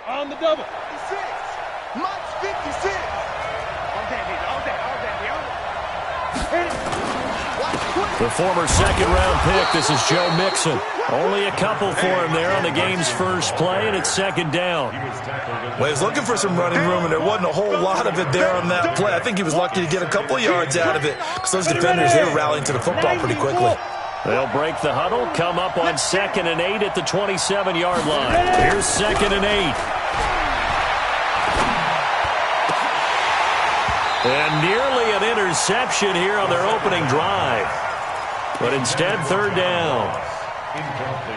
On the double. 56. Mike's 56. All day, baby. All day. The former second-round pick, this is Joe Mixon. Only a couple for him there on the game's first play, and it's second down. Well, he was looking for some running room, and there wasn't a whole lot of it there on that play. I think he was lucky to get a couple of yards out of it because those defenders, they were rallying to the football pretty quickly. They'll break the huddle, come up on 2nd and 8 at the 27-yard line. Here's 2nd and 8. And nearly an interception here on their opening drive. But instead, 3rd down.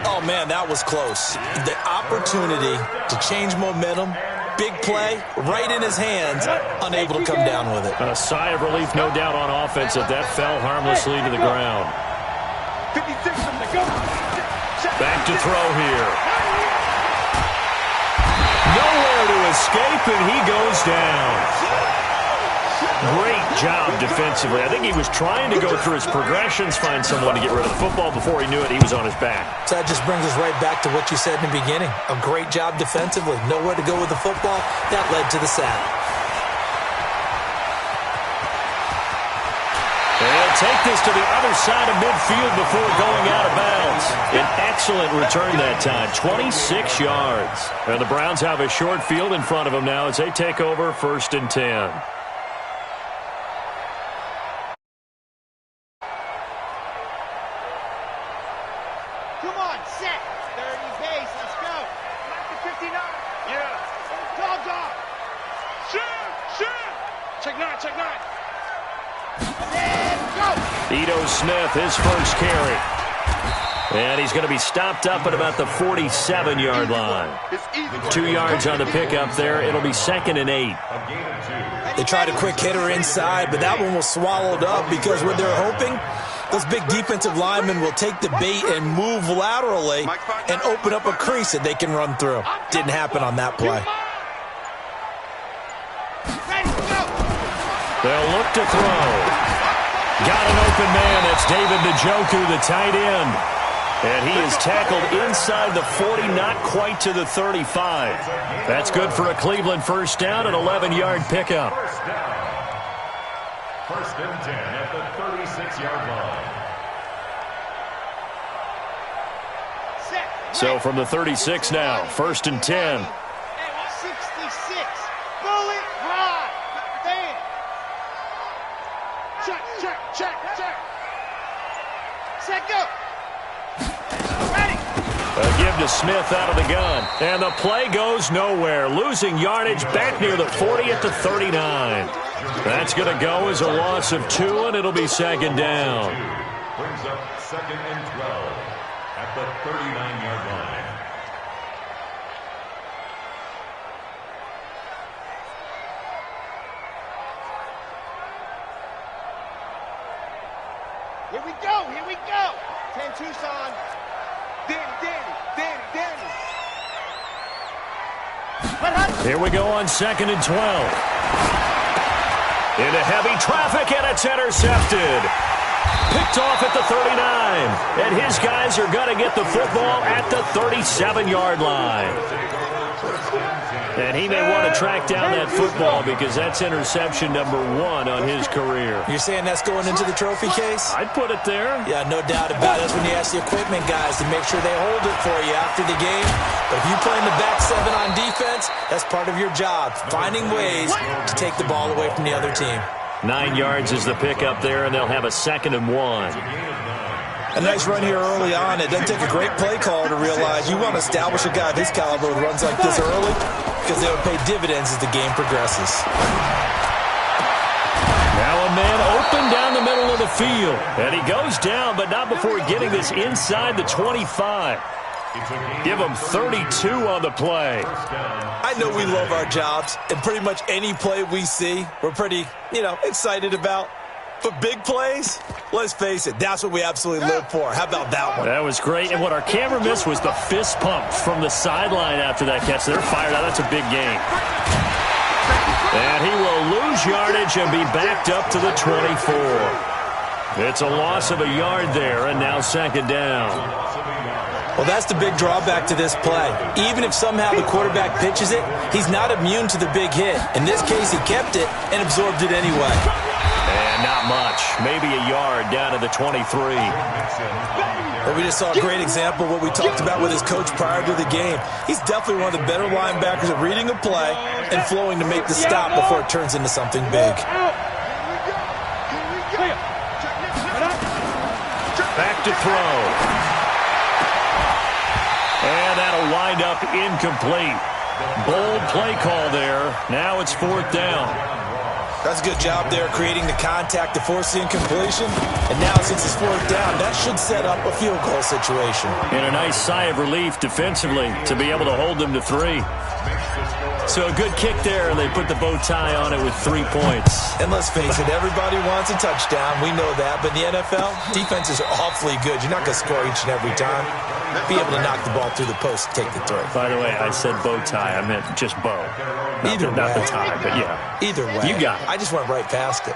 Oh, man, that was close. The opportunity to change momentum, big play, right in his hands, unable to come down with it. A sigh of relief, no doubt, on offense that fell harmlessly to the ground. 56 from the goal. Back to throw here. Nowhere to escape, and he goes down. Great job defensively. I think he was trying to go through his progressions, find someone to get rid of the football. Before he knew it, he was on his back. So that just brings us right back to what you said in the beginning. A great job defensively. Nowhere to go with the football. That led to the sack. They'll take this to the other side of midfield before going out of bounds. An excellent return that time, 26 yards. And the Browns have a short field in front of them now as they take over 1st and 10. Smith, his first carry. And he's going to be stopped up at about the 47-yard line. 2 yards on the pickup there. It'll be 2nd and 8. They tried a quick hitter inside, but that one was swallowed up because what they're hoping, those big defensive linemen will take the bait and move laterally and open up a crease that they can run through. Didn't happen on that play. They'll look to throw. Got an open man. That's David Njoku, the tight end. And he is tackled inside the 40, not quite to the 35. That's good for a Cleveland first down, an 11-yard pickup. First and 10 at the 36-yard line. So from the 36 now, 1st and 10. 66. Bullet drive. Damn. Check. Set, go. Ready. A give to Smith out of the gun. And the play goes nowhere. Losing yardage back near the 40 at the 39. That's going to go as a loss of 2, and it'll be 2nd down. Brings up 2nd and 12 at the 39-yard line. Here we go. 10 Tucson. Danny. Here we go on 2nd and 12. Into heavy traffic, and it's intercepted. Picked off at the 39. And his guys are going to get the football at the 37-yard line. And he may want to track down that football because that's interception number 1 on his career. You're saying that's going into the trophy case? I'd put it there. Yeah, no doubt about it. That's when you ask the equipment guys to make sure they hold it for you after the game. But if you play in the back 7 on defense, that's part of your job, finding ways to take the ball away from the other team. 9 yards is the pickup there, and they'll have a 2nd and 1. A nice run here early on. It doesn't take a great play caller to realize you want to establish a guy of his caliber who runs like this early because they will pay dividends as the game progresses. Now a man open down the middle of the field. And he goes down, but not before getting this inside the 25. Give him 32 on the play. I know we love our jobs, and pretty much any play we see, we're pretty, excited about. But big plays, let's face it, that's what we absolutely live for. How about that one? That was great. And what our camera missed was the fist pump from the sideline after that catch. They're fired out. That's a big game. And he will lose yardage and be backed up to the 24. It's a loss of a yard there, and now 2nd down. Well, that's the big drawback to this play. Even if somehow the quarterback pitches it, he's not immune to the big hit. In this case, he kept it and absorbed it anyway. And not much. Maybe a yard down to the 23. Well, we just saw a great example of what we talked about with his coach prior to the game. He's definitely one of the better linebackers at reading a play and flowing to make the stop before it turns into something big. Back to throw. And that'll wind up incomplete. Bold play call there. Now it's 4th down. That's a good job there, creating the contact to force the incompletion. And now, since it's 4th down, that should set up a field goal situation. And a nice sigh of relief defensively to be able to hold them to 3. So a good kick there, and they put the bow tie on it with 3 points. And let's face it, everybody wants a touchdown. We know that. But in the NFL, defenses are awfully good. You're not going to score each and every time. Be able to knock the ball through the post and take the throw. By the way, I said bow tie. I meant just bow. Not the tie, but yeah. Either way. You got it. I just went right past it.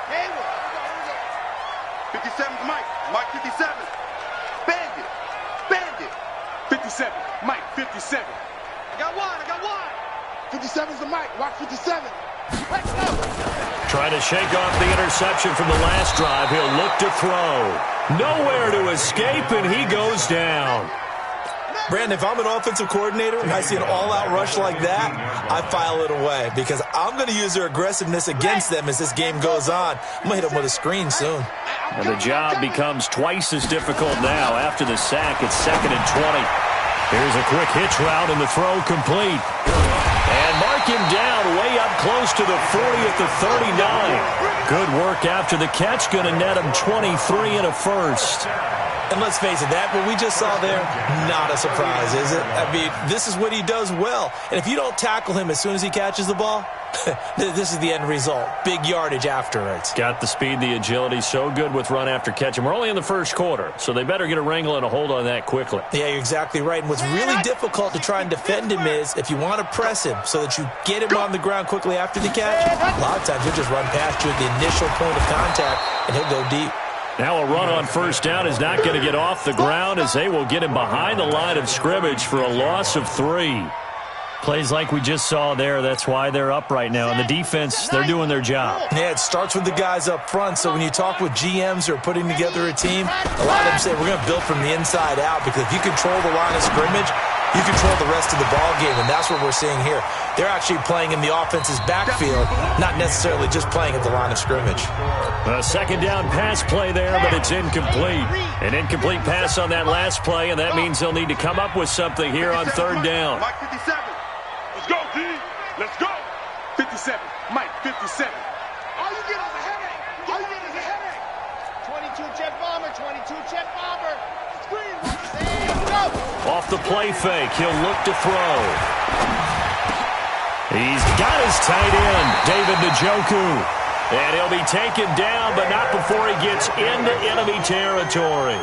57's Mike. Mike 57. Bandit. Bandit. 57. Mike 57. I got one. 57's the Mike. Watch 57. Let's go. Trying to shake off the interception from the last drive. He'll look to throw. Nowhere to escape, and he goes down. Brandon, if I'm an offensive coordinator and I see an all-out rush like that, I file it away because I'm going to use their aggressiveness against them as this game goes on. I'm going to hit them with a screen soon. And the job becomes twice as difficult now. After the sack, it's 2nd and 20. Here's a quick hitch route, and the throw complete. And mark him down way up close to the 40 at the 39. Good work after the catch. Going to net him 23 and a first. And let's face it, that what we just saw there, not a surprise, is it? I mean, this is what he does well. And if you don't tackle him as soon as he catches the ball, this is the end result. Big yardage afterwards. Got the speed, the agility, so good with run after catch. And we're only in the first quarter, so they better get a wrangle and a hold on that quickly. Yeah, you're exactly right. And what's really difficult to try and defend him is if you want to press him so that you get him on the ground quickly after the catch, a lot of times he'll just run past you at the initial point of contact, and he'll go deep. Now a run on first down is not going to get off the ground as they will get him behind the line of scrimmage for a loss of 3. Plays like we just saw there, that's why they're up right now. And the defense, they're doing their job. Yeah, it starts with the guys up front. So when you talk with GMs who are putting together a team, a lot of them say we're going to build from the inside out because if you control the line of scrimmage, you control the rest of the ball game, and that's what we're seeing here. They're actually playing in the offense's backfield, not necessarily just playing at the line of scrimmage. A 2nd down pass play there, but it's incomplete. An incomplete pass on that last play, and that means they'll need to come up with something here on 3rd down. Mike 57. Let's go, D. Let's go. 57. Mike 57. All you get is a headache. All you get is a headache. 22 jet bomber. 22 jet bomber. Screen. And go. Off the play fake, he'll look to throw. He's got his tight end, David Njoku. And he'll be taken down, but not before he gets into enemy territory.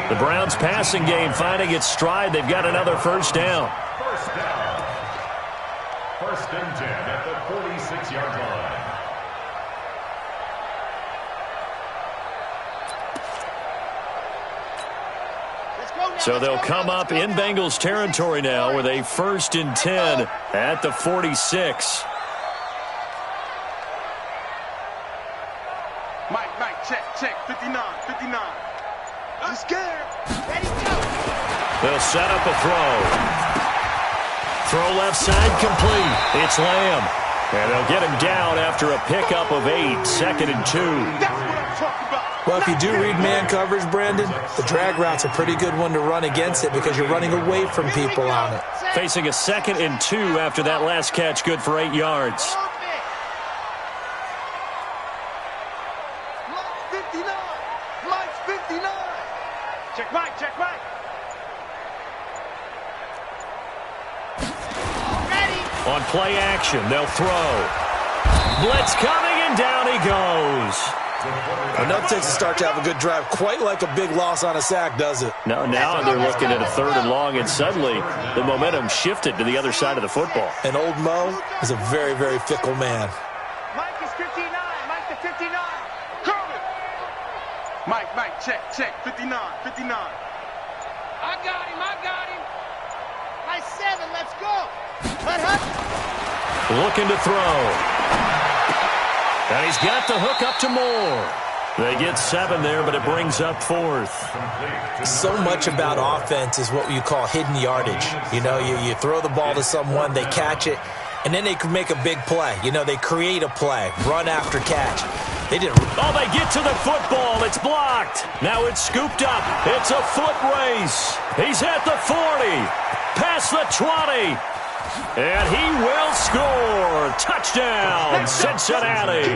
The Browns' passing game finding its stride. They've got another first down. First down. 1st and 10 at the 46-yard line. So they'll come up in Bengals territory now with a 1st and 10 at the 46. Mike, check, 59. I'm scared. Ready, go. They'll set up a throw. Throw left side complete. It's Lamb. And they'll get him down after a pickup of 8, 2nd and 2. That's what I'm talking about. Well, if you do read man coverage, Brandon, the drag route's a pretty good one to run against it because you're running away from people on it. Facing a 2nd and 2 after that last catch, good for 8 yards. Mike's 59. Check Mike. On play action, they'll throw. Blitz coming, and down he goes. Enough takes to start to have a good drive, quite like a big loss on a sack, does it? Now they're looking at a 3rd and long, and suddenly the momentum shifted to the other side of the football. And old Mo is a very, very fickle man. Mike is 59. Mike the 59. Call it. Mike, check, 59. I got him. High 7, let's go. Hut. Looking to throw. And he's got the hook up to Moore. They get 7 there, but it brings up 4th. So much about offense is what you call hidden yardage. You know, you throw the ball to someone, they catch it, and then they can make a big play. You know, they create a play, run after catch. They didn't. Oh, they get to the football. It's blocked. Now it's scooped up. It's a foot race. He's at the 40, past the 20. And he will score. Touchdown, Cincinnati.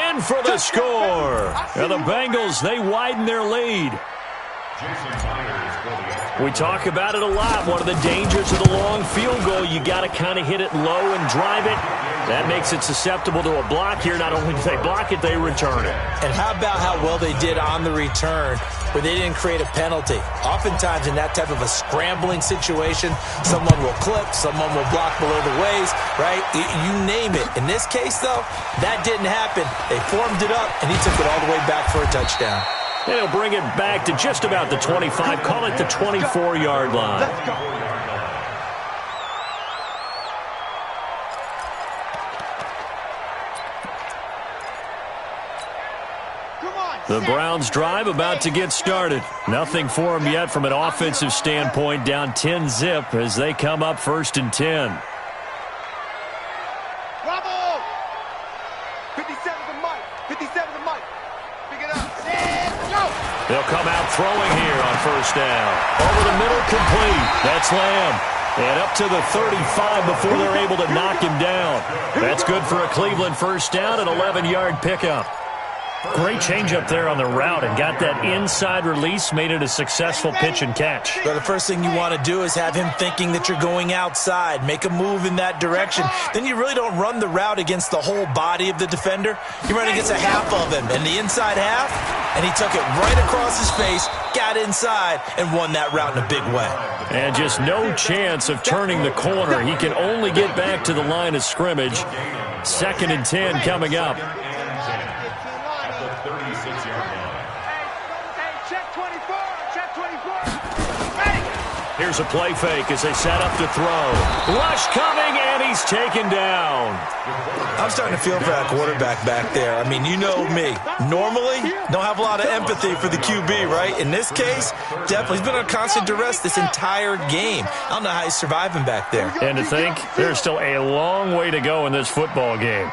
In for the score. And the Bengals, they widen their lead. We talk about it a lot. One of the dangers of the long field goal, you got to kind of hit it low and drive it. That makes it susceptible to a block here. Not only do they block it, they return it. And how about how well they did on the return where they didn't create a penalty? Oftentimes in that type of a scrambling situation, someone will clip, someone will block below the waist, right? You name it. In this case, though, that didn't happen. They formed it up, and he took it all the way back for a touchdown. And he'll bring it back to just about the 25. Call it the 24-yard line. The Browns drive about to get started. Nothing for them yet from an offensive standpoint. Down 10-zip as they come up 1st and 10. Bravo! 57's the mic. 57's the mic. Pick it up. Go! They'll come out throwing here on 1st down. Over the middle, complete. That's Lamb. And up to the 35 before they're able to knock him down. That's good for a Cleveland 1st down, an 11-yard pickup. Great change up there on the route and got that inside release, made it a successful pitch and catch. Well, the first thing you want to do is have him thinking that you're going outside, make a move in that direction. Then you really don't run the route against the whole body of the defender. You run against a half of him, and the inside half, and he took it right across his face, got inside, and won that route in a big way. And just no chance of turning the corner. He can only get back to the line of scrimmage. 2nd and 10 coming up. Here's a play fake as they set up to throw. Rush coming, and he's taken down. I'm starting to feel for that quarterback back there. I mean, you know me. Normally, don't have a lot of empathy for the QB, right? In this case, definitely. He's been on constant duress this entire game. I don't know how he's surviving back there. And to think, there's still a long way to go in this football game.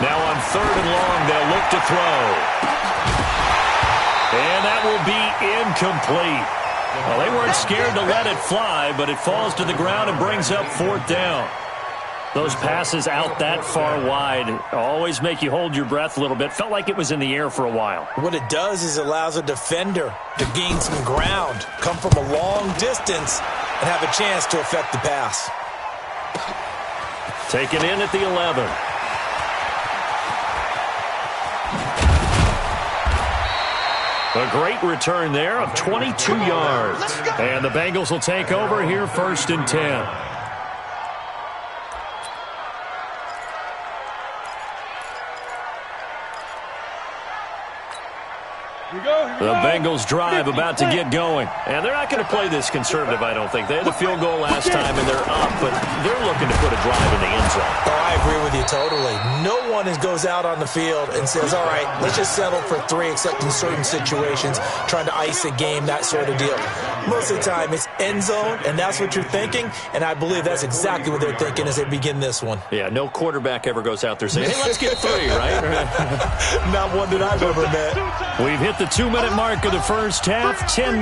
Now on 3rd and long, they'll look to throw. And that will be incomplete. Well, they weren't scared to let it fly, but it falls to the ground and brings up 4th down. Those passes out that far wide always make you hold your breath a little bit. Felt like it was in the air for a while. What it does is it allows a defender to gain some ground, come from a long distance, and have a chance to affect the pass. Taken in at the 11. A great return there of 22 yards. And the Bengals will take over here 1st and 10. The Bengals drive about to get going. And they're not going to play this conservative, I don't think. They had the field goal last time, and they're up, but they're looking to put a drive in the end zone. Oh, I agree with you totally. No one goes out on the field and says, all right, let's just settle for 3, except in certain situations, trying to ice a game, that sort of deal. Most of the time, it's end zone, and that's what you're thinking, and I believe that's exactly what they're thinking as they begin this one. Yeah, no quarterback ever goes out there saying, hey, let's get 3, right? Not one that I've ever met. We've hit the 2-minute mark of the first half. 10-0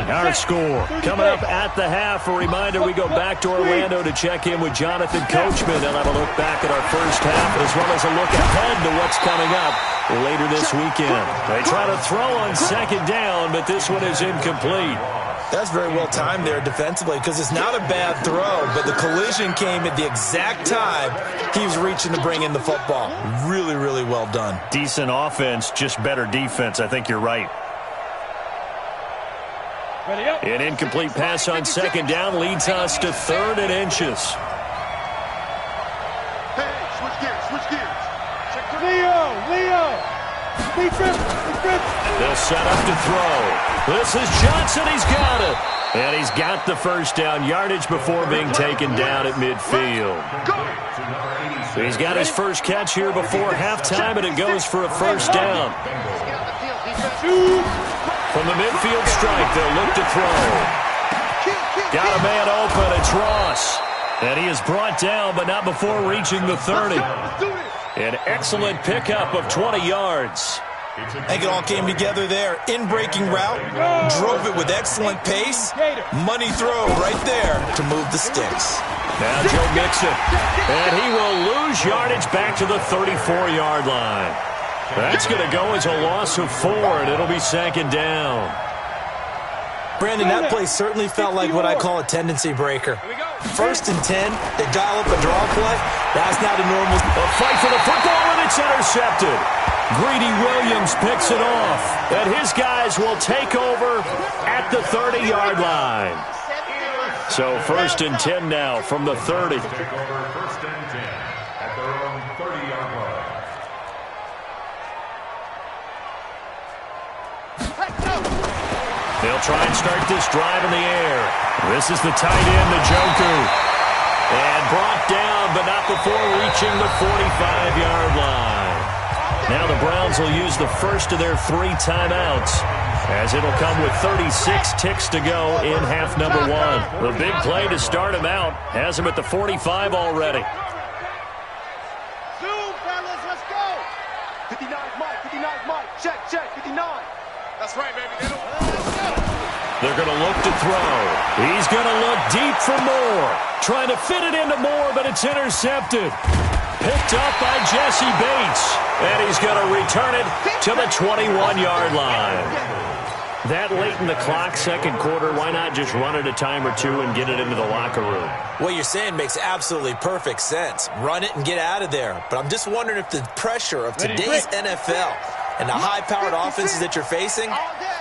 our score. Coming up at the half, a reminder, we go back to Orlando to check in with Jonathan Coachman. They'll have a look back at our first half as well as a look ahead to what's coming up later this weekend. They try to throw on 2nd down, but this one is incomplete. That's very well timed there defensively because it's not a bad throw, but the collision came at the exact time he was reaching to bring in the football. Really, really well done. Decent offense, just better defense. I think you're right. An incomplete pass on 2nd down leads us to 3rd and inches. They'll set up to throw. This is Johnson. He's got it. And he's got the first down yardage before being taken down at midfield. He's got his first catch here before halftime, and it goes for a first down. From the midfield strike, they'll look to throw. Got a man open. It's Ross. And he is brought down, but not before reaching the 30. An excellent pickup of 20 yards. I think it all came together there. In-breaking route, drove it with excellent pace. Money throw right there to move the sticks. Now Joe Mixon. And he will lose yardage back to the 34-yard line. That's going to go as a loss of 4, and it'll be second down. Brandon, that play certainly felt like what I call a tendency breaker. First and 10, they dial up a draw play. That's not a normal. A fight for the football, and it's intercepted. Greedy Williams picks it off, and his guys will take over at the 30-yard line. So first and 10 now from the 30. Take over first and 10 at their own 30-yard line. They'll try and start this drive in the air. This is the tight end, Njoku. And brought down, but not before reaching the 45-yard line. Now the Browns will use the first of their 3 timeouts, as it'll come with 36 ticks to go in half number 1. The big play to start him out has him at the 45 already. Zoom, fellas, let's go. 59 Mike, 59 Mike. Check, 59. That's right, baby. They're going to look to throw. He's going to look deep for Moore. Trying to fit it into Moore, but it's intercepted. Picked up by Jesse Bates. And he's going to return it to the 21-yard line. That late in the clock, second quarter, why not just run it a time or two and get it into the locker room? What you're saying makes absolutely perfect sense. Run it and get out of there. But I'm just wondering if the pressure of today's NFL and the high-powered offenses that you're facing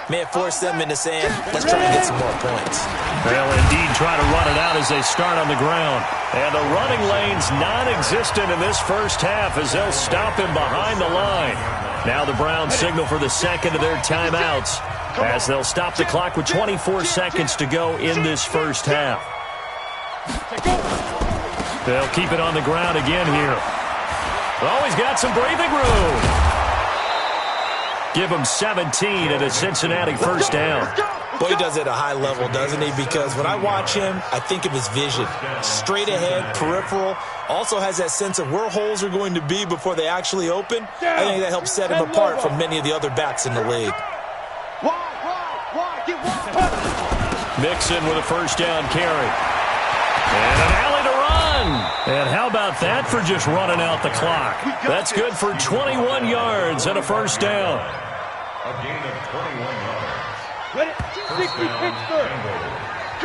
may have forced them into saying, let's try and get some more points. They'll indeed try to run it out as they start on the ground. And the running lane's non-existent in this first half as they'll stop him behind the line. Now the Browns signal for the second of their timeouts as they'll stop the clock with 24 seconds to go in this first half. They'll keep it on the ground again here. Oh, he's got some breathing room. Give him 17 and a Cincinnati first down. Boy, he does it at a high level, doesn't he? Because when I watch him, I think of his vision. Straight ahead, peripheral. Also has that sense of where holes are going to be before they actually open. I think that helps set him apart from many of the other backs in the league. Mixon with a first down carry. And an alley to run. And how about that for just running out the clock? That's good for 21 yards and a first down. A gain of 21 yards.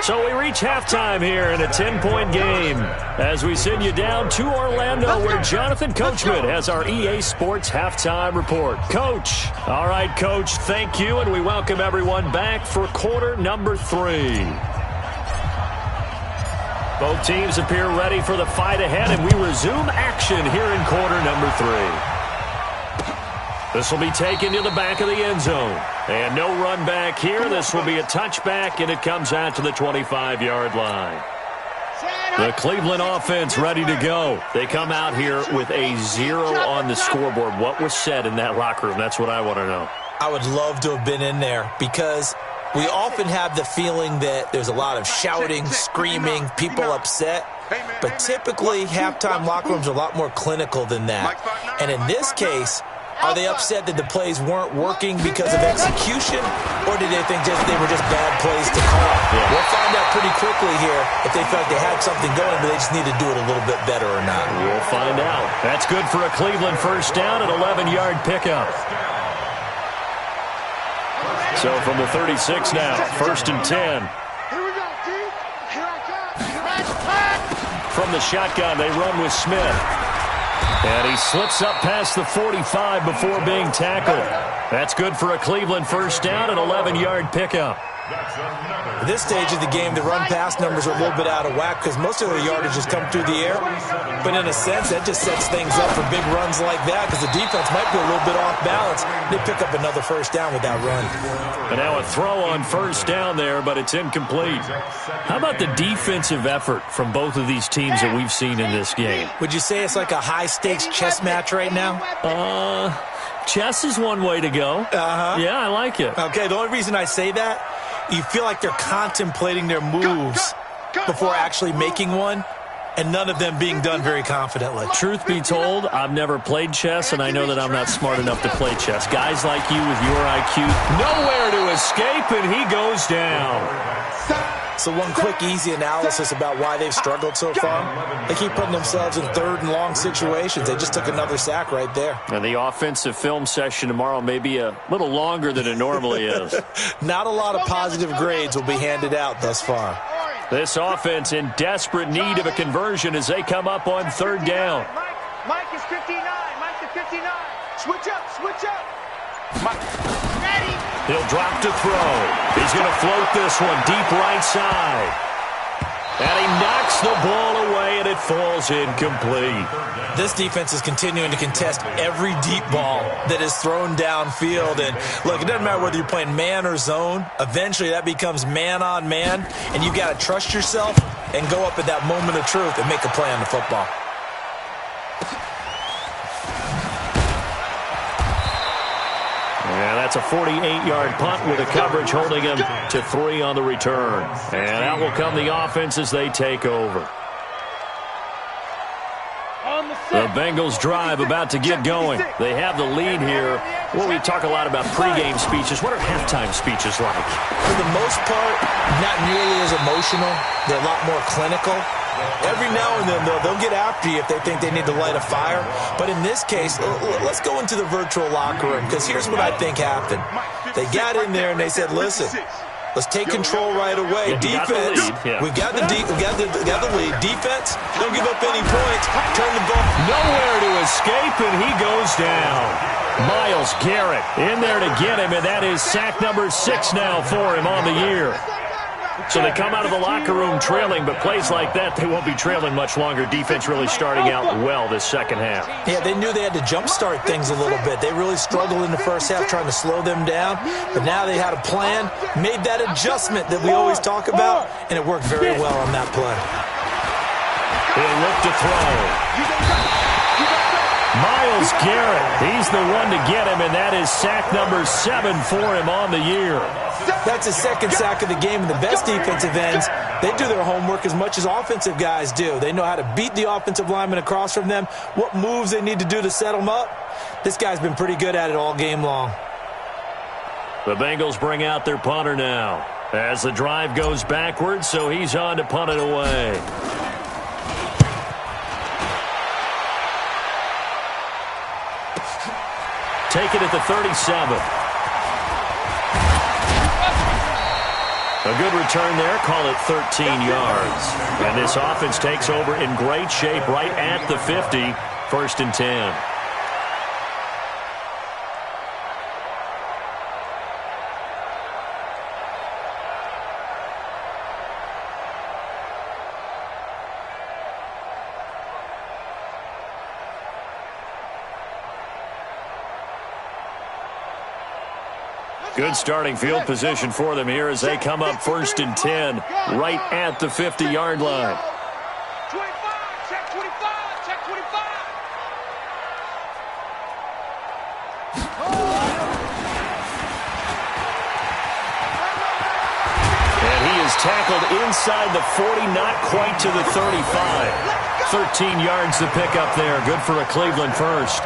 So we reach halftime here in a 10-point game as we send you down to Orlando where Jonathan Coachman has our EA Sports halftime report. Coach. All right, Coach, thank you, and we welcome everyone back for quarter number 3. Both teams appear ready for the fight ahead, and we resume action here in quarter number 3. This will be taken to the back of the end zone. And no run back here. This will be a touchback, and it comes out to the 25-yard line. The Cleveland offense ready to go. They come out here with a 0 on the scoreboard. What was said in that locker room? That's what I want to know. I would love to have been in there because we often have the feeling that there's a lot of shouting, screaming, people upset. But typically, halftime locker rooms are a lot more clinical than that. And in this case, are they upset that the plays weren't working because of execution, or did they think they were just bad plays to call? Yeah. We'll find out pretty quickly here if they felt like they had something going, but they just need to do it a little bit better or not. We'll find out. That's good for a Cleveland first down, an 11-yard pickup. So from the 36 now, first and 10. Here we go, D. Here I come. From the shotgun, they run with Smith. And he slips up past the 45 before being tackled. That's good for a Cleveland first down, an 11-yard pickup. At this stage of the game, the run-pass numbers are a little bit out of whack because most of their yardage has come through the air. But in a sense, that just sets things up for big runs like that because the defense might be a little bit off balance. They pick up another first down with that run. And now a throw on first down there, but it's incomplete. How about the defensive effort from both of these teams that we've seen in this game? Would you say it's like a high-stakes chess match right now? Chess is one way to go. Yeah, I like it. Okay, the only reason I say that, you feel like they're contemplating their moves before actually making one, and none of them being done very confidently. Truth be told, I've never played chess, and I know that I'm not smart enough to play chess. Guys like you with your IQ, nowhere to escape, and he goes down. So one quick, easy analysis about why they've struggled so far. They keep putting themselves in third and long situations. They just took another sack right there. And the offensive film session tomorrow may be a little longer than it normally is. Not a lot of positive grades will be handed out thus far. This offense in desperate need of a conversion as they come up on third down. Mike is 59. Mike is 59. Switch up. Switch up. Mike. Ready. He'll drop to throw. He's going to float this one deep right side. And he knocks the ball away, and it falls incomplete. This defense is continuing to contest every deep ball that is thrown downfield. And, look, it doesn't matter whether you're playing man or zone. Eventually, that becomes man on man, and you've got to trust yourself and go up at that moment of truth and make a play on the football. And that's a 48-yard punt with a coverage holding him to 3 on the return. And out will come the offense as they take over. The Bengals drive about to get going. They have the lead here. Well, we talk a lot about pregame speeches. What are halftime speeches like? For the most part, not nearly as emotional. They're a lot more clinical. Every now and then, they'll get after you if they think they need to light a fire. But in this case, let's go into the virtual locker room, because here's what I think happened. They got in there and they said, listen, let's take control right away. Defense, we've got the lead. Defense, don't give up any points. Turn the ball. Nowhere to escape, and he goes down. Myles Garrett in there to get him, and that is sack number 6 now for him on the year. So they come out of the locker room trailing, but plays like that, they won't be trailing much longer. Defense really starting out well this second half. Yeah, they knew they had to jumpstart things a little bit. They really struggled in the first half trying to slow them down, but now they had a plan, made that adjustment that we always talk about, and it worked very well on that play. He'll look to throw. Myles Garrett, he's the one to get him, and that is sack number 7 for him on the year. That's his second sack of the game, and the best defensive ends, they do their homework as much as offensive guys do. They know how to beat the offensive lineman across from them, what moves they need to do to set them up. This guy's been pretty good at it all game long. The Bengals bring out their punter now as the drive goes backwards, so he's on to punt it away. Take it at the 37. A good return there, call it 13 yards. And this offense takes over in great shape right at the 50, 1st and 10. Good starting field position for them here as they come up 1st and 10 right at the 50-yard line. 25, check 25, check 25. And he is tackled inside the 40, not quite to the 35. 13 yards to pick up there. Good for a Cleveland first.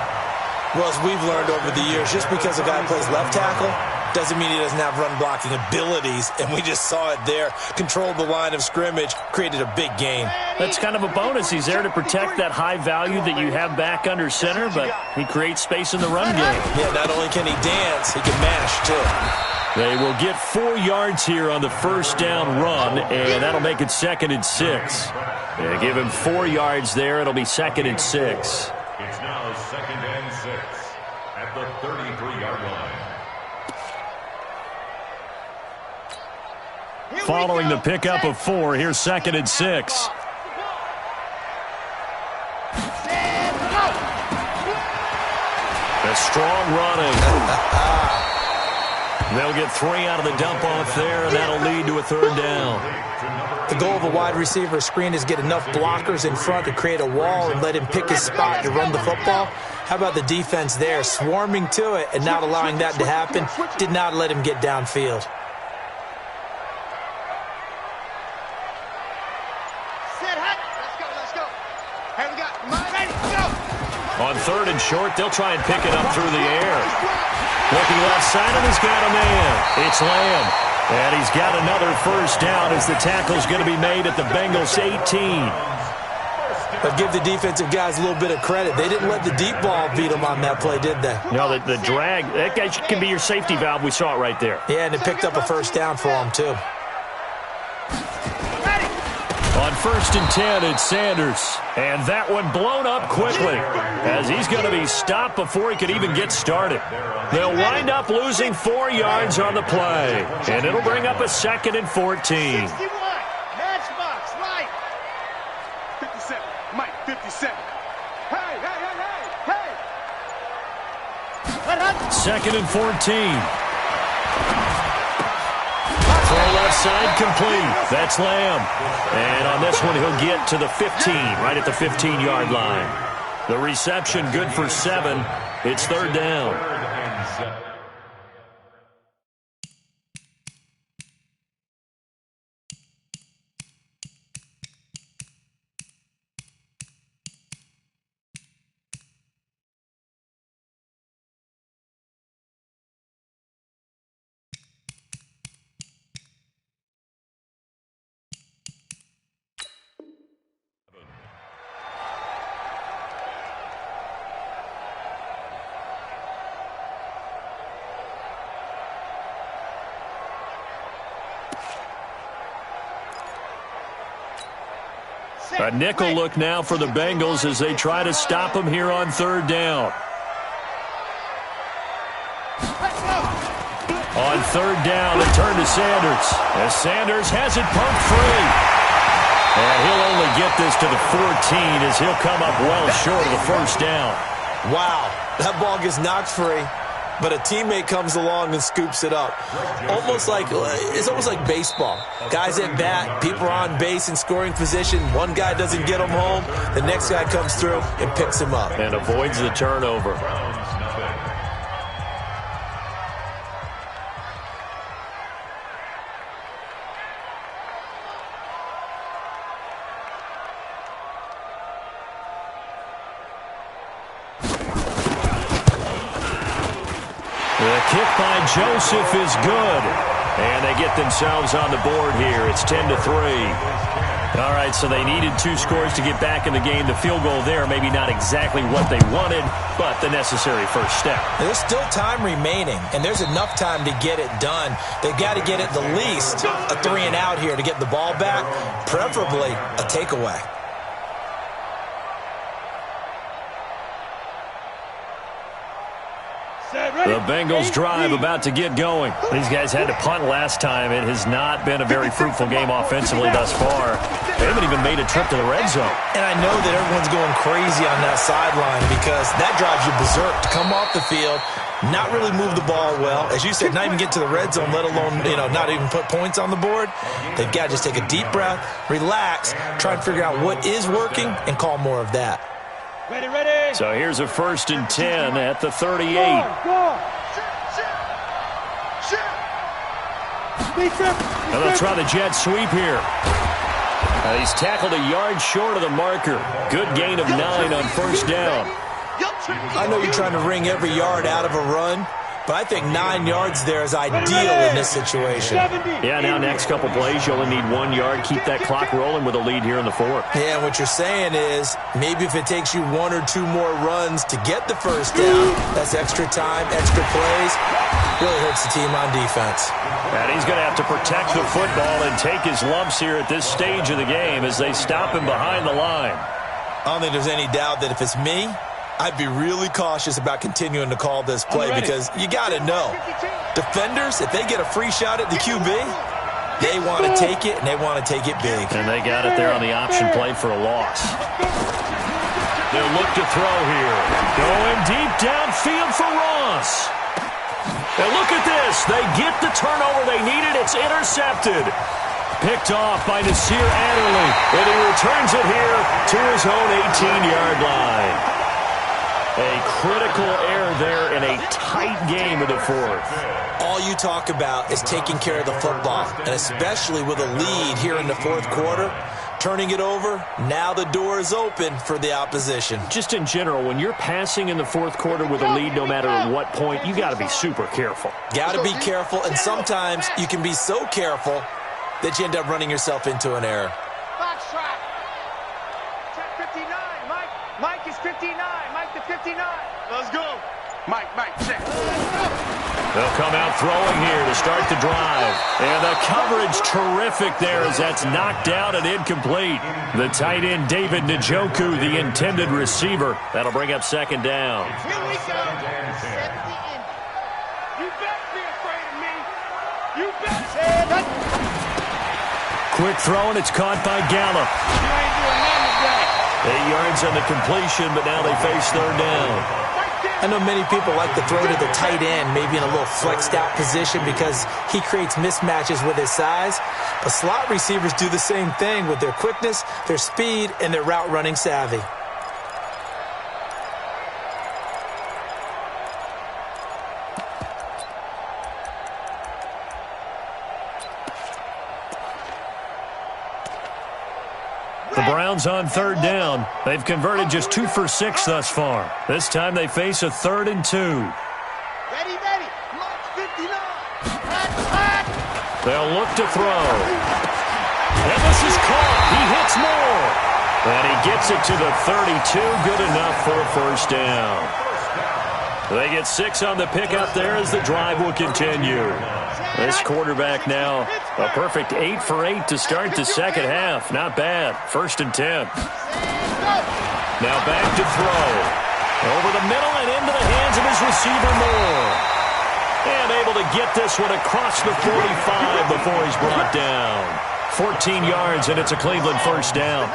Well, as we've learned over the years, just because a guy plays left tackle doesn't mean he doesn't have run-blocking abilities, and we just saw it there. Controlled the line of scrimmage, created a big gain. That's kind of a bonus. He's there to protect that high value that you have back under center, but he creates space in the run game. Yeah, not only can he dance, he can mash, too. They will get 4 yards here on the first down run, and that'll make it 2nd and 6. They give him 4 yards there. It'll be 2nd and 6. It's now 2nd and 6 at the 33-yard line. following the pickup of 4. Here's 2nd and 6. A strong running. They'll get 3 out of the dump-off there, and that'll lead to a 3rd down. The goal of a wide receiver screen is get enough blockers in front to create a wall and let him pick his spot to run the football. How about the defense there, swarming to it and not allowing that to happen? Did not let him get downfield. On 3rd and short, they'll try and pick it up through the air. Looking left side, and he's got a man. It's Lamb. And he's got another 1st down as the tackle's going to be made at the Bengals 18. But give the defensive guys a little bit of credit. They didn't let the deep ball beat them on that play, did they? No, the drag, that guy can be your safety valve. We saw it right there. Yeah, and it picked up a 1st down for him, too. On 1st and 10, it's Sanders. And that one blown up quickly as he's going to be stopped before he could even get started. They'll wind up losing 4 yards on the play. And it'll bring up a 2nd and 14. 61. Matchbox, right. 57. Mike, 57. Hey, hey, hey, hey, hey. 2nd and 14. Throw left side complete. That's Lamb. And on this one, he'll get to the 15, right at the 15-yard line. The reception good for 7. It's 3rd down. A nickel look now for the Bengals as they try to stop him here on 3rd down. On 3rd down, a turn to Sanders. As Sanders has it pumped free. And he'll only get this to the 14 as he'll come up well short of the 1st down. Wow, that ball gets knocked free, but a teammate comes along and scoops it up. It's almost like baseball. Guys at bat, people are on base in scoring position. One guy doesn't get him home. The next guy comes through and picks him up. And avoids the turnover. The kick by Joseph is good. And they get themselves on the board here. It's 10-3. All right, so they needed 2 scores to get back in the game. The field goal there, maybe not exactly what they wanted, but the necessary first step. There's still time remaining, and there's enough time to get it done. They've got to get at the least a 3 and out here to get the ball back, preferably a takeaway. The Bengals drive about to get going. These guys had to punt last time. It has not been a very fruitful game offensively thus far. They haven't even made a trip to the red zone. And I know that everyone's going crazy on that sideline because that drives you berserk to come off the field, not really move the ball well. As you said, not even get to the red zone, let alone, not even put points on the board. They've got to just take a deep breath, relax, try and figure out what is working, and call more of that. Ready. So here's a 1st and 10 at the 38. Go. And they'll try the jet sweep here. He's tackled a yard short of the marker. Good gain of 9 on 1st down. I know you're trying to wring every yard out of a run, but I think 9 yards there is ideal in this situation. Yeah, now next couple plays, you only need 1 yard. Keep that clock rolling with a lead here in the 4th. Yeah, and what you're saying is maybe if it takes you 1 or 2 more runs to get the 1st down, that's extra time, extra plays. Really hurts the team on defense. And he's going to have to protect the football and take his lumps here at this stage of the game as they stop him behind the line. I don't think there's any doubt that if it's me, I'd be really cautious about continuing to call this play because you got to know. Defenders, if they get a free shot at the QB, They want to take it, and they want to take it big. And they got it there on the option play for a loss. They'll look to throw here. Going deep downfield for Ross. And look at this. They get the turnover they needed. It's intercepted. Picked off by Nasir Adderley. And he returns it here to his own 18-yard line. A critical error there in a tight game in the fourth. All you talk about is taking care of the football, and especially with a lead here in the fourth quarter, turning it over, now the door is open for the opposition. Just in general, when you're passing in the fourth quarter with a lead, no matter at what point, you got to be super careful. Got to be careful, and sometimes you can be so careful that you end up running yourself into an error. Box trap. Check 59. Mike is 59. Mike to 59. Let's go. Mike, check. They'll come out throwing here to start the drive. And the coverage terrific there as that's knocked down and incomplete. The tight end, David Njoku, the intended receiver. That'll bring up second down. Here we go. 70 in. You better be afraid of me. You better. Quick throw, and it's caught by Gallup. You ain't doing nothing today. 8 yards on the completion, but now they face third down. I know many people like to throw to the tight end, maybe in a little flexed out position because he creates mismatches with his size. But slot receivers do the same thing with their quickness, their speed, and their route running savvy. The Browns on third down. They've converted just 2 for 6 thus far. This time they face a 3rd and 2. Ready. Mark 59. Hot. They'll look to throw. And this is caught. He hits more. And he gets it to the 32. Good enough for a first down. They get 6 on the pickup there as the drive will continue. This quarterback now a perfect 8 for 8 to start the second half. Not bad. 1st and 10. Now back to throw. Over the middle and into the hands of his receiver Moore. And able to get this one across the 45 before he's brought down. 14 yards and it's a Cleveland first down.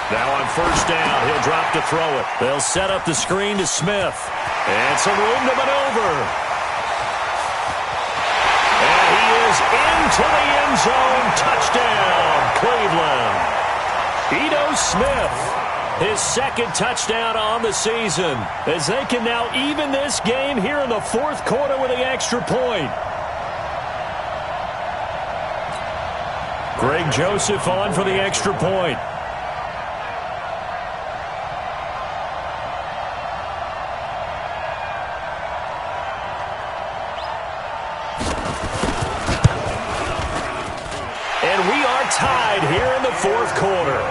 Now on first down, he'll drop to throw it. They'll set up the screen to Smith. And some room to maneuver. And he is into the end zone. Touchdown, Cleveland. Ito Smith, his 2nd touchdown on the season, as they can now even this game here in the fourth quarter with the extra point. Greg Joseph on for the extra point. Tied here in the fourth quarter.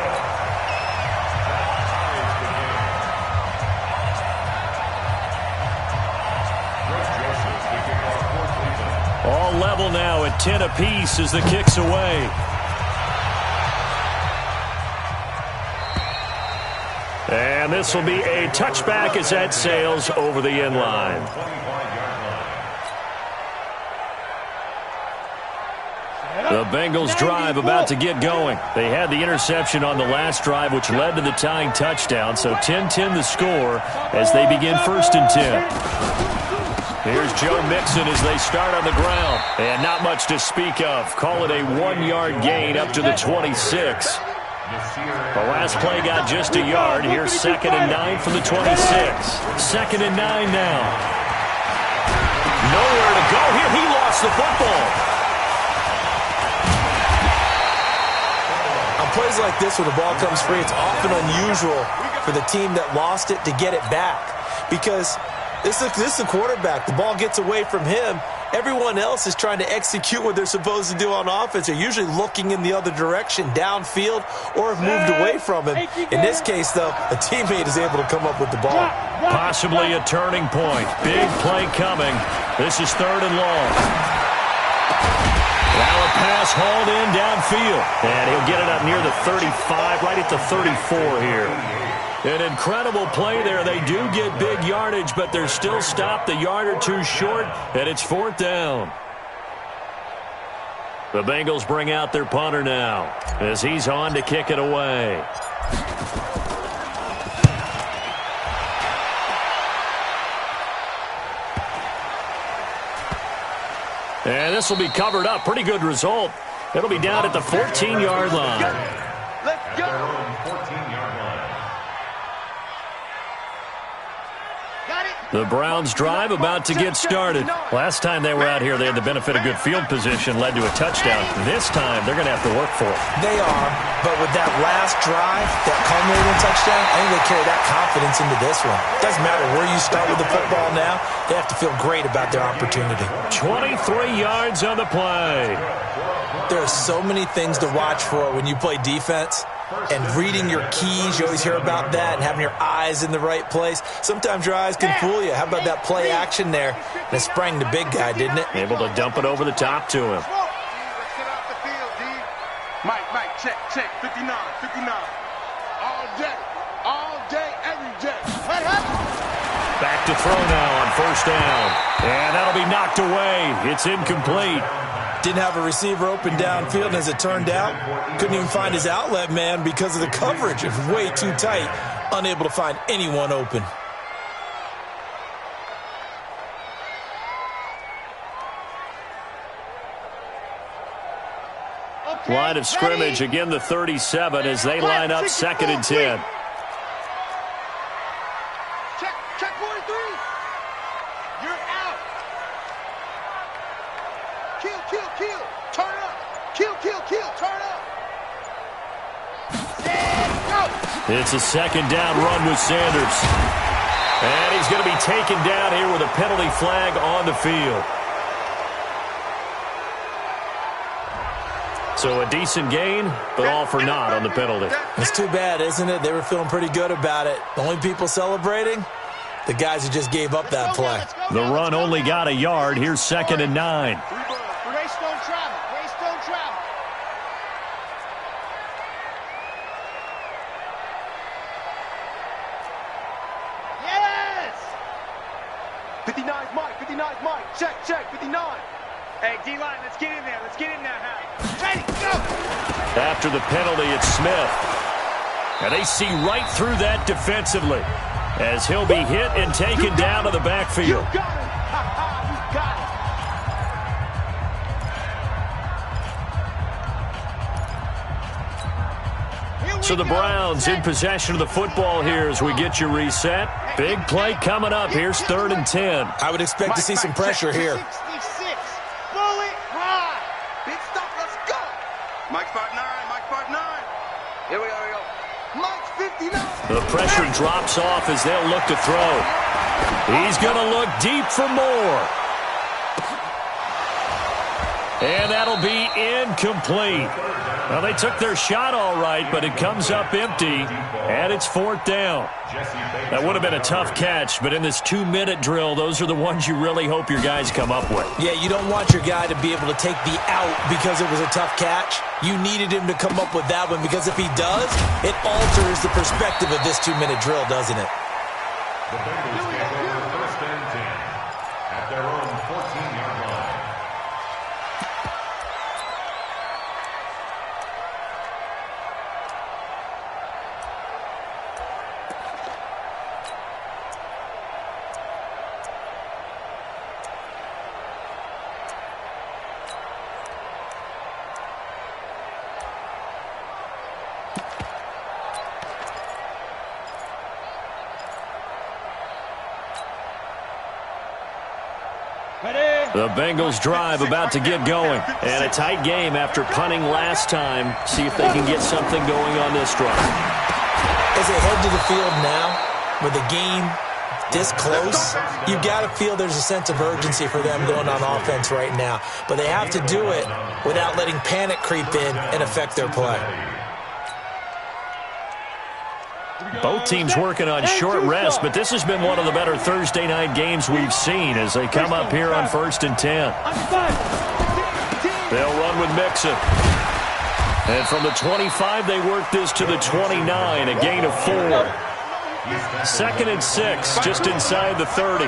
All level now at 10 apiece as the kick's away. And this will be a touchback as that sails over the end line. The Bengals drive about to get going. They had the interception on the last drive, which led to the tying touchdown. So 10-10 the score as they begin 1st and 10. Here's Joe Mixon as they start on the ground. And not much to speak of. Call it a 1-yard gain up to the 26. The last play got just a yard. Here's 2nd and 9 from the 26. 2nd and 9 now. Nowhere to go here. He lost the football. Plays like this where the ball comes free, it's often unusual for the team that lost it to get it back because this is the quarterback. The ball gets away from him. Everyone else is trying to execute what they're supposed to do on offense. They're usually looking in the other direction, downfield, or have moved away from him. In this case, though, a teammate is able to come up with the ball. Possibly a turning point. Big play coming. This is 3rd and long. Now a pass hauled in downfield. And he'll get it up near the 35, right at the 34 here. An incredible play there. They do get big yardage, but they're still stopped a yard or two short, and it's 4th down. The Bengals bring out their punter now as he's on to kick it away. And this will be covered up. Pretty good result. It'll be down at the 14-yard line. Let's go. 14-yard line. The Browns drive about to get started. Last time they were out here, they had the benefit of good field position, led to a touchdown. This time, they're going to have to work for it. They are, but with that last drive, that culminating touchdown, I think they carry that confidence into this one. Doesn't matter where you start with the football now, they have to feel great about their opportunity. 23 yards on the play. There are so many things to watch for when you play defense. And reading your keys, you always hear about that, and having your eyes in the right place. Sometimes your eyes can fool you. How about that play action there? And it sprang the big guy, didn't it? Able to dump it over the top to him. Mike, check, 59. All day, every day. Back to throw now on 1st down. And that'll be knocked away. It's incomplete. Didn't have a receiver open downfield, and as it turned out, couldn't even find his outlet man because of the coverage. It was way too tight, unable to find anyone open. Line of scrimmage, again the 37 as they line up 2nd and 10. Check 43. You're out. Kill. Turn up. Kill. Turn up. Go. It's a 2nd down run with Sanders. And he's going to be taken down here with a penalty flag on the field. So a decent gain, but all for naught on the penalty. It's too bad, isn't it? They were feeling pretty good about it. The only people celebrating, the guys who just gave up that play. The run only got a yard. Here's 2nd and 9. Race don't travel. Yes! 59's Mike. Check, 59. Hey, D-line, let's get in there. Ready, go! After the penalty, it's Smith. And they see right through that defensively as he'll be hit and taken down to the backfield. You got it. You got it. So the Browns in possession of the football here as we get you reset. Big play coming up. Here's 3rd and 10. I would expect to see some pressure here. 66. Bullet ride. Big stop, let's go. Mike 5'9". Here we go. Mike 59. The pressure drops off as they'll look to throw. He's going to look deep for more. And that'll be incomplete. Well, they took their shot all right, but it comes up empty, and it's 4th down. That would have been a tough catch, but in this 2-minute drill, those are the ones you really hope your guys come up with. Yeah, you don't want your guy to be able to take the out because it was a tough catch. You needed him to come up with that one because if he does, it alters the perspective of this 2-minute drill, doesn't it? The Bengals take over 1st and 10 at their own 14-yard line. The Bengals drive about to get going. And a tight game after punting last time. See if they can get something going on this drive. As they head to the field now, with the game this close, you've got to feel there's a sense of urgency for them going on offense right now. But they have to do it without letting panic creep in and affect their play. Both teams working on short rest, but this has been one of the better Thursday night games we've seen as they come up here on 1st and 10. They'll run with Mixon. And from the 25, they work this to the 29, a gain of 4. 2nd and 6, just inside the 30.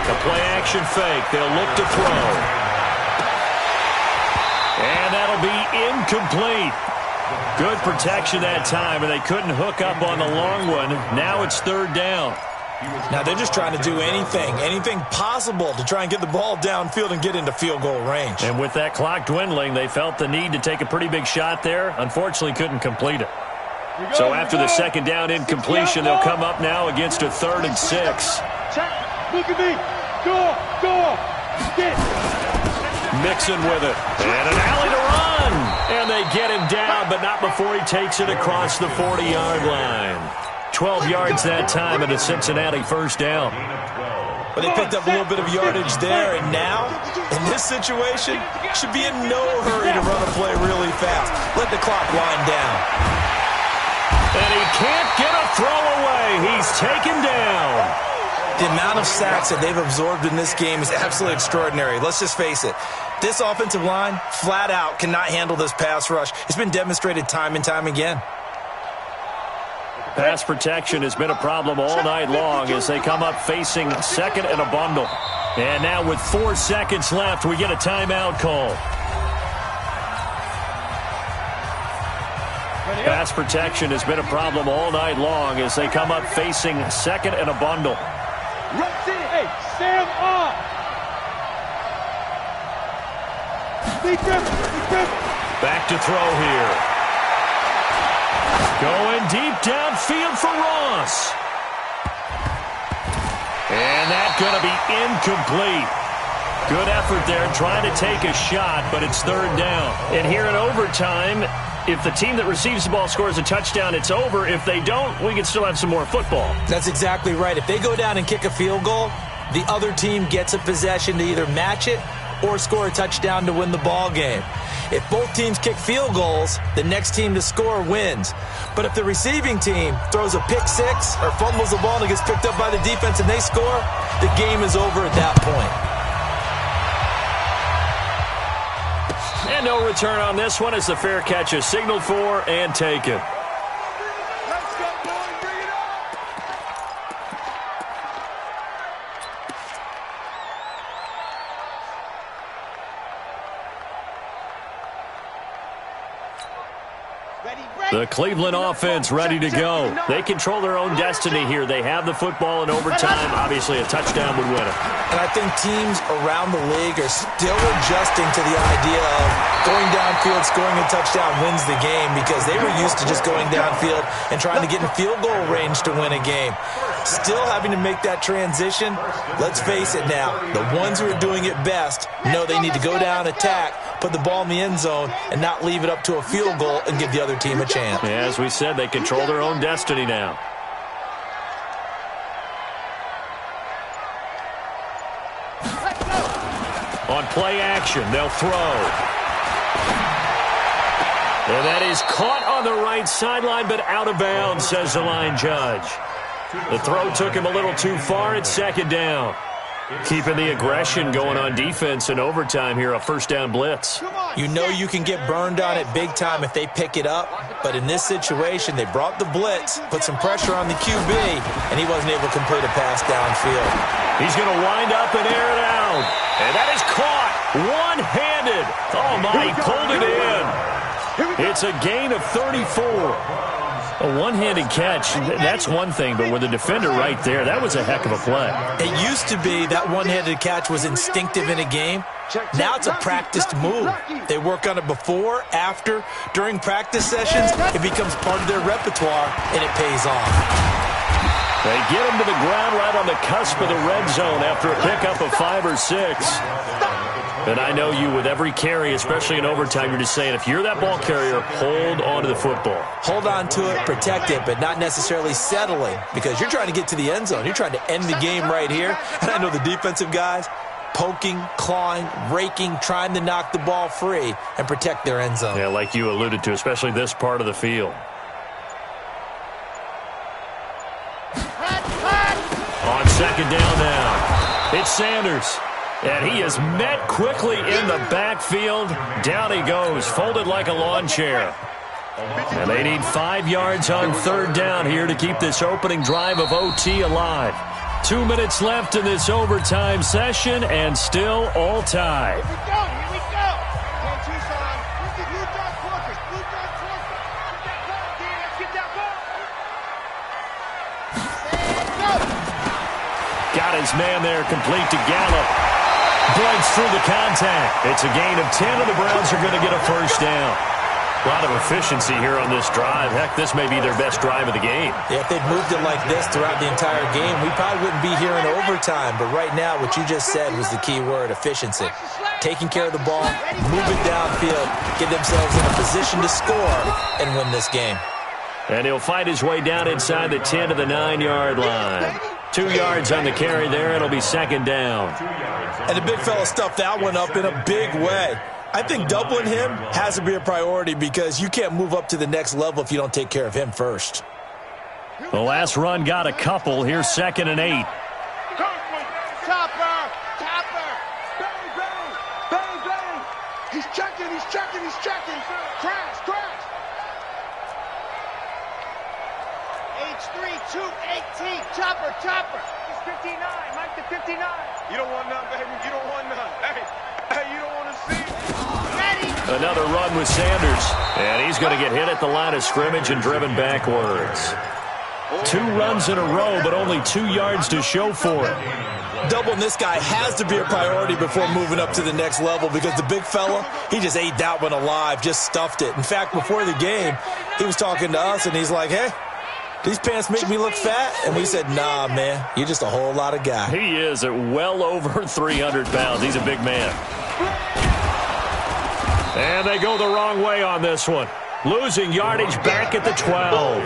The play-action fake. They'll look to throw. And that'll be incomplete. Good protection that time, and they couldn't hook up on the long one. Now it's 3rd down. Now they're just trying to do anything possible to try and get the ball downfield and get into field goal range. And with that clock dwindling, they felt the need to take a pretty big shot there. Unfortunately, couldn't complete it. So after the 2nd down incompletion, they'll come up now against a 3rd and 6. Look at me. Go. Get. Mixon with it. And an alley to run. And they get him down, but not before he takes it across the 40-yard line. 12 yards that time and a Cincinnati 1st down. But they picked up a little bit of yardage there, and now, in this situation, should be in no hurry to run a play really fast. Let the clock wind down. And he can't get a throw away. He's taken down. The amount of sacks that they've absorbed in this game is absolutely extraordinary. Let's just face it. This offensive line, flat out, cannot handle this pass rush. It's been demonstrated time and time again. Pass protection has been a problem all night long as they come up facing 2nd and a bundle. And now with 4 seconds left, we get a timeout call. Pass protection has been a problem all night long as they come up facing 2nd and a bundle. Hey, stand up. Back to throw here. Going deep downfield for Ross. And that's going to be incomplete. Good effort there trying to take a shot, but it's 3rd down. And here in overtime, if the team that receives the ball scores a touchdown, it's over. If they don't, we can still have some more football. That's exactly right. If they go down and kick a field goal, the other team gets a possession to either match it or score a touchdown to win the ball game. If both teams kick field goals, the next team to score wins. But if the receiving team throws a pick 6 or fumbles the ball and it gets picked up by the defense and they score, the game is over at that point. And no return on this one as the fair catch is signaled for and taken. The Cleveland offense ready to go. They control their own destiny here. They have the football in overtime. Obviously, a touchdown would win it. And I think teams around the league are still adjusting to the idea of going downfield, scoring a touchdown wins the game because they were used to just going downfield and trying to get in field goal range to win a game. Still having to make that transition. Let's face it now, the ones who are doing it best know they need to go down, attack, put the ball in the end zone, and not leave it up to a field goal and give the other team a chance. Yeah, as we said, they control their own destiny now. On play action, they'll throw. And that is caught on the right sideline, but out of bounds, says the line judge. The throw took him a little too far. It's 2nd down. Keeping the aggression going on defense in overtime here, a 1st down blitz. You know you can get burned on it big time if they pick it up, but in this situation, they brought the blitz, put some pressure on the QB, and he wasn't able to complete a pass downfield. He's going to wind up and air it out. And that is caught one-handed. Oh, my, he pulled it in. It's a gain of 34. A one-handed catch, that's one thing, but with a defender right there, that was a heck of a play. It used to be that one-handed catch was instinctive in a game. Now it's a practiced move. They work on it before, after, during practice sessions. It becomes part of their repertoire, and it pays off. They get him to the ground right on the cusp of the red zone after a pickup of 5 or 6. And I know you, with every carry, especially in overtime, you're just saying, if you're that ball carrier, hold on to the football. Hold on to it, protect it, but not necessarily settling, because you're trying to get to the end zone. You're trying to end the game right here. And I know the defensive guys, poking, clawing, raking, trying to knock the ball free and protect their end zone. Yeah, like you alluded to, especially this part of the field. On 2nd down now, it's Sanders. And he is met quickly in the backfield. Down he goes, folded like a lawn chair. And they need 5 yards on third down here to keep this opening drive of OT alive. 2 minutes left in this overtime session, and still all tied. Here we go, here we go. Come Tucson. This is Blue Dog Fortress. Blue Dog Fortress. Get that ball, Dan. Let's get that ball. And go. Got his man there, complete to Gallup. Breaks through the contact. It's a gain of 10, and the Browns are going to get a first down. A lot of efficiency here on this drive. Heck, this may be their best drive of the game. Yeah, if they'd moved it like this throughout the entire game, we probably wouldn't be here in overtime. But right now, what you just said was the key word, efficiency. Taking care of the ball, moving downfield, get themselves in a position to score and win this game. And he'll fight his way down inside the 10 to the 9-yard line. 2 yards on the carry there. It'll be second down. And the big fella stuffed that one up in a big way. I think doubling him has to be a priority because you can't move up to the next level if you don't take care of him first. The last run got a couple. Here's 2nd and 8. Topper. Topper. Bang, bang. Bang, bang. He's checking, he's checking, he's checking. Crash, crash. H3-2-18. Chopper, chopper. It's 59. Mike the 59. You don't want none, baby. You don't want none. Hey, you don't want to see. Ready. Another run with Sanders. And he's going to get hit at the line of scrimmage and driven backwards. 2 runs in a row, but only 2 yards to show for it. Doubling this guy has to be a priority before moving up to the next level because the big fella, he just ate that one alive, just stuffed it. In fact, before the game, he was talking to us, and he's like, hey, these pants make me look fat? And we said, nah, man, you're just a whole lot of guy. He is at well over 300 pounds. He's a big man. And they go the wrong way on this one. Losing yardage back at the 12.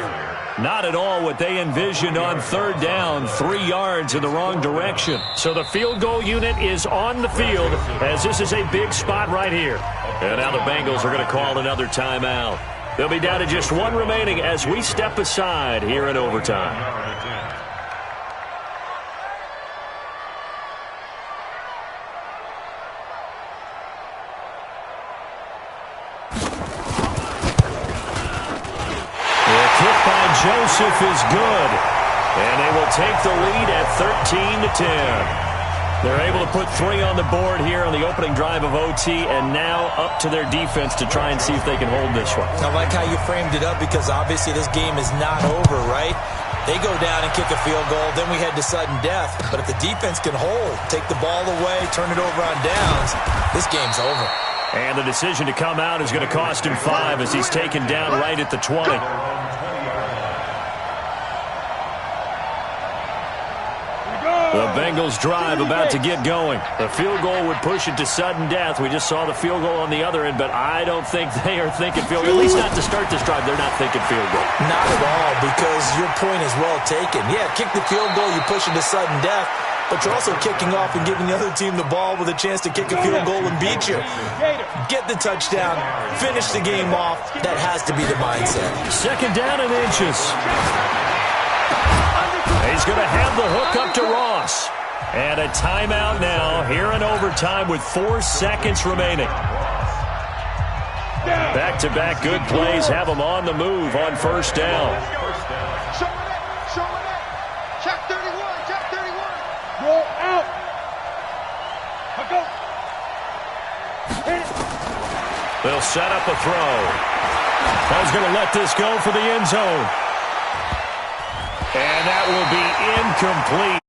Not at all what they envisioned on third down. 3 yards in the wrong direction. So the field goal unit is on the field as this is a big spot right here. And now the Bengals are going to call another timeout. They'll be down to just 1 remaining as we step aside here in overtime. The kick by Joseph is good. And they will take the lead at 13-10. They're able to put 3 on the board here on the opening drive of OT, and now up to their defense to try and see if they can hold this one. I like how you framed it up because obviously this game is not over, right? They go down and kick a field goal, then we head to sudden death. But if the defense can hold, take the ball away, turn it over on downs, this game's over. And the decision to come out is going to cost him 5 as he's taken down right at the 20. The Bengals drive about to get going. The field goal would push it to sudden death. We just saw the field goal on the other end, but I don't think they are thinking field goal. At least not to start this drive. They're not thinking field goal. Not at all, because your point is well taken. Yeah, kick the field goal, you push it to sudden death, but you're also kicking off and giving the other team the ball with a chance to kick a field goal and beat you. Get the touchdown, finish the game off. That has to be the mindset. 2nd down and inches. He's going to have the hook up to Ross. And a timeout now here in overtime with 4 seconds remaining. Back-to-back good plays have them on the move on first down. Show it. Check 31, check 31. Roll out. Go. They'll set up a throw. I was going to let this go for the end zone. And that will be incomplete.